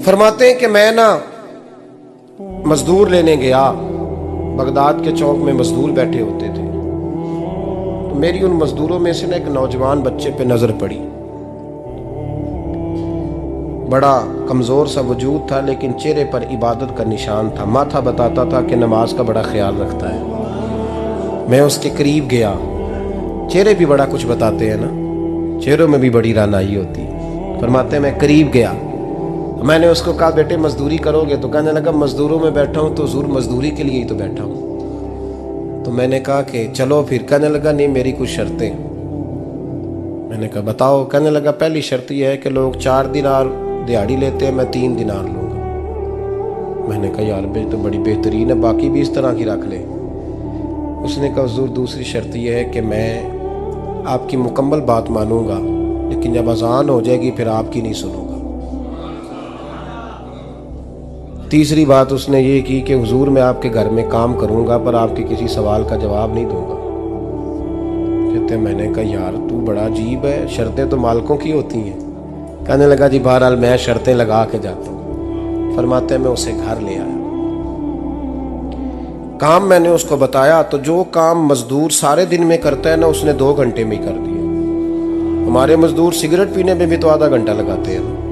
फरमाते हैं कि मैं ना मजदूर लेने गया, बगदाद के चौक में मजदूर बैठे होते थे, तो मेरी उन मजदूरों में से ना एक नौजवान बच्चे पे नजर पड़ी। बड़ा कमजोर सा वजूद था, लेकिन चेहरे पर इबादत का निशान था। माथा बताता था कि नमाज का बड़ा ख्याल रखता है। मैं उसके करीब गया। चेहरे भी बड़ा कुछ बताते हैं ना, चेहरों में भी बड़ी रानाई होती है। फरमाते हैं मैं करीब गया, मैंने उसको कहा बेटे मजदूरी करोगे? तो कहने लगा मजदूरों में बैठा हूँ तो हुजूर मजदूरी के लिए ही तो बैठा हूँ। तो मैंने कहा कि चलो फिर। कहने लगा नहीं मेरी कुछ शर्तें। मैंने कहा बताओ। कहने लगा पहली शर्त यह है कि लोग 4 दिनार दिहाड़ी लेते हैं, मैं 3 दिनार लूँगा। मैंने कहा यार भाई तो बड़ी बेहतरीन है, बाकी भी इस तरह की रख ले। उसने कहा हुजूर दूसरी शर्त यह है कि मैं आपकी मुकम्मल बात मानूंगा, लेकिन जब अजान हो जाएगी फिर आपकी नहीं सुनूंगा। तीसरी बात उसने ये की कि हुजूर मैं आपके घर में काम करूंगा पर आपके किसी सवाल का जवाब नहीं दूंगा। कहते मैंने कहा यार तू बड़ा अजीब है, शर्तें तो मालिकों की होती हैं। कहने लगा जी बहरहाल मैं शर्तें लगा के जाता हूँ। फरमाते मैं उसे घर ले आया, काम मैंने उसको बताया, तो जो काम मजदूर सारे दिन में करता है ना उसने 2 घंटे में ही कर दिया। हमारे मजदूर सिगरेट पीने में भी तो आधा घंटा लगाते हैं,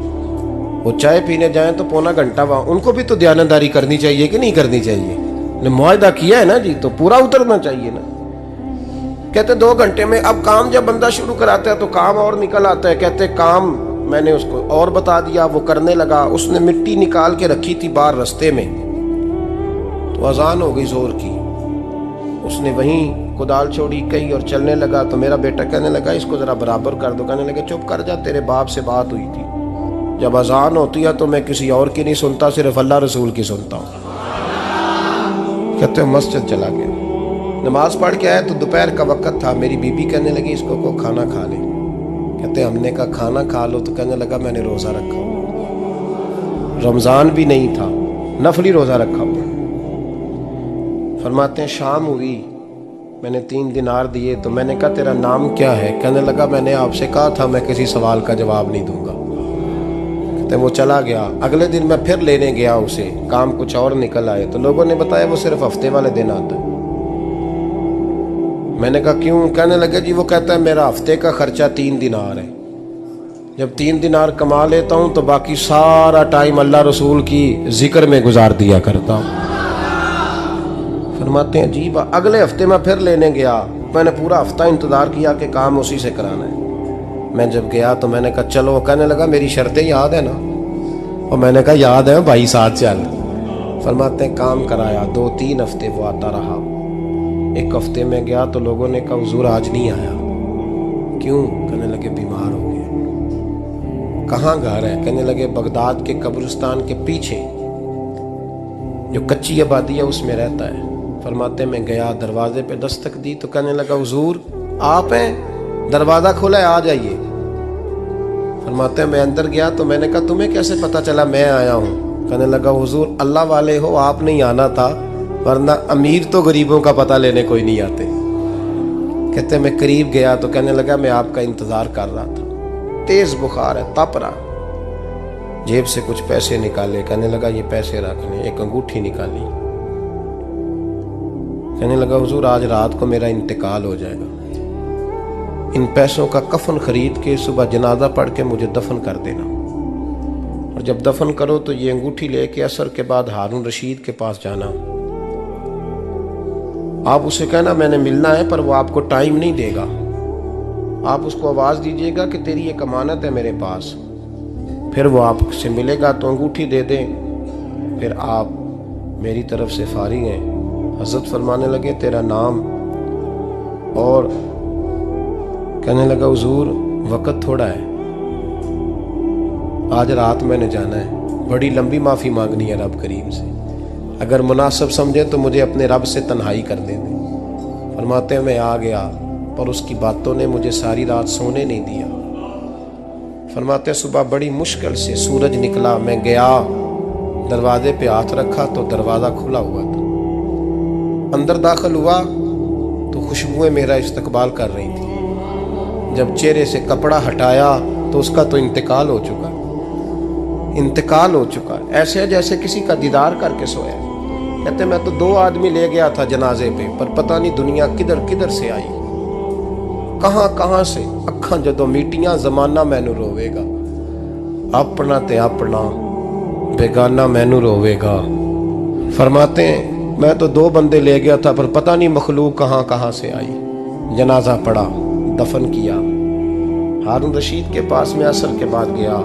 वो चाय पीने जाएं तो पौना घंटा वहां। उनको भी तो दयानतदारी करनी चाहिए कि नहीं करनी चाहिए? ने मुआहदा किया है ना जी, तो पूरा उतरना चाहिए ना। कहते 2 घंटे में। अब काम जब बंदा शुरू कराता है तो काम और निकल आता है। कहते काम मैंने उसको और बता दिया, वो करने लगा। उसने मिट्टी निकाल के रखी थी बाहर रास्ते में, तो अजान हो गई जोर की। उसने वहीं कुदाल छोड़ी कही और चलने लगा। तो मेरा बेटा कहने लगा इसको जरा बराबर कर दो। कहने लगे चुप कर जा, तेरे बाप से बात हुई थी, जब अजान होती है तो मैं किसी और की नहीं सुनता, सिर्फ अल्लाह रसूल की सुनता हूँ। कहते मस्जिद चला गया, नमाज पढ़ के आया तो दोपहर का वक्त था। मेरी बीबी कहने लगी इसको को खाना खा ले। कहते हमने कहा खाना खा लो, तो कहने लगा मैंने रोज़ा रखा हुआ, रमज़ान भी नहीं था, नफली रोज़ा रखा हुआ। फरमाते हैं शाम हुई, मैंने 3 दिनार दिए। तो मैंने कहा तेरा नाम क्या है? कहने लगा मैंने आपसे कहा था मैं किसी सवाल का जवाब नहीं दूंगा। कहते वो चला गया। अगले दिन मैं फिर लेने गया उसे, काम कुछ और निकल आए। तो लोगों ने बताया वो सिर्फ हफ्ते वाले दिन आता है। मैंने कहा क्यों? कहने लगे जी वो कहता है मेरा हफ्ते का खर्चा 3 दिनार है, जब 3 दिनार कमा लेता हूँ तो बाकी सारा टाइम अल्लाह रसूल की जिक्र में गुजार दिया करता हूँ। फरमाते हैं अजीब। अगले हफ्ते मैं फिर लेने गया, मैंने पूरा हफ्ता इंतजार किया कि काम उसी से कराना है। मैं जब गया तो मैंने कहा चलो। कहने लगा मेरी शर्तें याद है ना? और मैंने कहा याद है भाई साथ चल। फरमाते हैं काम कराया, 2-3 हफ्ते वो आता रहा। एक हफ्ते में गया तो लोगों ने कहा हुजूर आज नहीं आया। क्यों? कहने लगे बीमार हो गए। कहाँ घर है? कहने लगे बगदाद के कब्रिस्तान के पीछे जो कच्ची आबादी है उसमें रहता है। फरमाते मैं गया, दरवाजे पे दस्तक दी तो कहने लगा हुजूर आप हैं? दरवाज़ा खोला है, आ जाइए। फरमाते हैं मैं अंदर गया तो मैंने कहा तुम्हें कैसे पता चला मैं आया हूँ? कहने लगा हुजूर अल्लाह वाले हो, आप नहीं आना था, वरना अमीर तो गरीबों का पता लेने कोई नहीं आते। कहते मैं करीब गया तो कहने लगा मैं आपका इंतज़ार कर रहा था, तेज़ बुखार है, तप रहा। जेब से कुछ पैसे निकाले, कहने लगा ये पैसे रख लें। एक अंगूठी निकाली, कहने लगा हुजूर आज रात को मेरा इंतकाल हो जाएगा, इन पैसों का कफन खरीद के सुबह जनाजा पढ़ के मुझे दफन कर देना, और जब दफन करो तो ये अंगूठी लेके असर के बाद हारून रशीद के पास जाना। आप उसे कहना मैंने मिलना है पर वो आपको टाइम नहीं देगा। आप उसको आवाज़ दीजिएगा कि तेरी एक अमानत है मेरे पास, फिर वो आपसे मिलेगा तो अंगूठी दे दें, फिर आप मेरी तरफ से फारिग हैं। हज़रत फरमाने लगे तेरा नाम? और कहने लगा हुजूर वक़्त थोड़ा है, आज रात मैंने जाना है, बड़ी लंबी माफ़ी मांगनी है रब करीम से, अगर मुनासिब समझे तो मुझे अपने रब से तन्हाई कर दे दें। फरमाते हैं मैं आ गया पर उसकी बातों ने मुझे सारी रात सोने नहीं दिया। फरमाते हैं सुबह बड़ी मुश्किल से सूरज निकला, मैं गया दरवाजे पे हाथ रखा तो दरवाज़ा खुला हुआ था। अंदर दाखिल हुआ तो खुशबुएं मेरा इस्तकबाल कर रही थी। जब चेहरे से कपड़ा हटाया तो उसका तो इंतकाल हो चुका। इंतकाल हो चुका है, ऐसे है जैसे किसी का दीदार करके सोया। कहते मैं तो 2 आदमी ले गया था जनाजे पे, पर पता नहीं दुनिया किधर किधर से आई, कहां कहां से। अखां जदों मीटियां जमाना मैनू रोवेगा, अपना ते अपना बेगाना मैनू रोवेगा। फरमाते हैं मैं तो 2 बंदे ले गया था, पर पता नहीं मखलूक कहां कहां से आई। जनाजा पड़ा, दफन किया। हारून रशीद के पास में असर के बाद गया,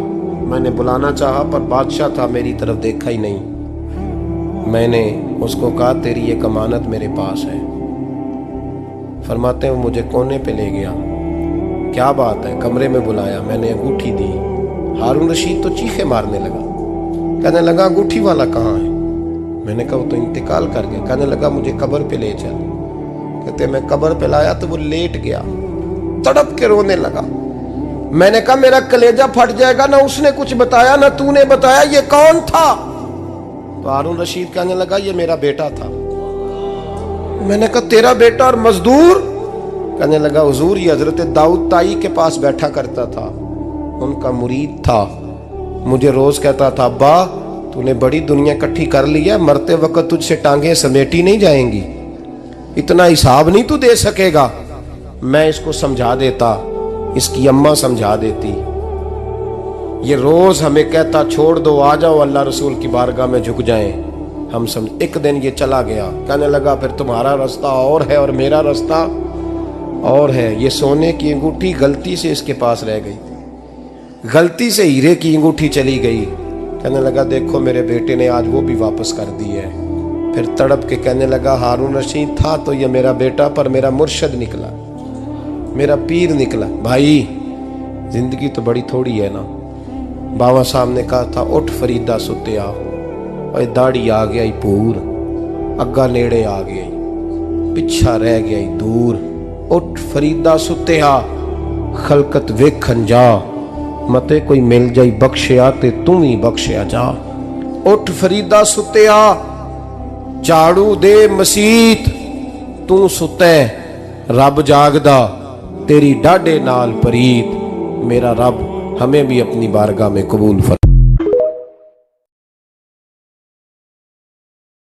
मैंने बुलाना चाहा पर बादशाह था, मेरी तरफ देखा ही नहीं। मैंने उसको कहा तेरी एक अमानत मेरे पास है। फरमाते हैं वो मुझे कोने पे ले गया, क्या बात है, कमरे में बुलाया, मैंने अंगूठी दी। हारून रशीद तो चीखे मारने लगा, कहने लगा अंगूठी वाला कहाँ है? मैंने कहा वो तो इंतकाल कर गया। कहने लगा मुझे कब्र पे ले चल। कहते मैं कब्र पे लाया तो वो लेट गया, तड़प के रोने लगा। मैंने कहा मेरा कलेजा फट जाएगा, ना उसने कुछ बताया ना तूने बताया, ये कौन था? तो हारून रशीद कहने लगा ये मेरा बेटा था। मैंने कहा तेरा बेटा और मजदूर? कहने लगा हुजूर ये हजरत दाऊद ताई के पास बैठा करता था, उनका मुरीद था, मुझे रोज कहता था अब्बा तूने बड़ी दुनिया इकट्ठी कर ली है, मरते वक्त तुझसे टांगे समेटी नहीं जाएंगी, इतना हिसाब नहीं तू दे सकेगा। मैं इसको समझा देता, इसकी अम्मा समझा देती। ये रोज हमें कहता छोड़ दो, आ जाओ अल्लाह रसूल की बारगाह में झुक जाएं। हम समझ। एक दिन ये चला गया, कहने लगा फिर तुम्हारा रास्ता और है और मेरा रास्ता और है। ये सोने की अंगूठी गलती से इसके पास रह गई, गलती से हीरे की अंगूठी चली गई। कहने लगा देखो मेरे बेटे ने आज वो भी वापस कर दी है। फिर तड़प के कहने लगा हारून रशीद था तो ये मेरा बेटा, पर मेरा मुर्शद निकला, मेरा पीर निकला। भाई जिंदगी तो बड़ी थोड़ी है ना। बाबा साहब ने कहा था उठ फरीदा सुत्या, और दाढ़ी आ गया पूर, अग्गा नेड़े आ गया, पिछा रह गया दूर। उठ फरीदा सुत्या खलकत वेखन जा, मते कोई मिल जाई बख्शिया ते तू ही बख्शिया जा। उठ फरीदा सुत्या झाड़ू दे मसीत, तू सुते रब जागदा, तेरी डाडे नाल परीत। मेरा रब हमें भी अपनी बारगाह में कबूल फरमा।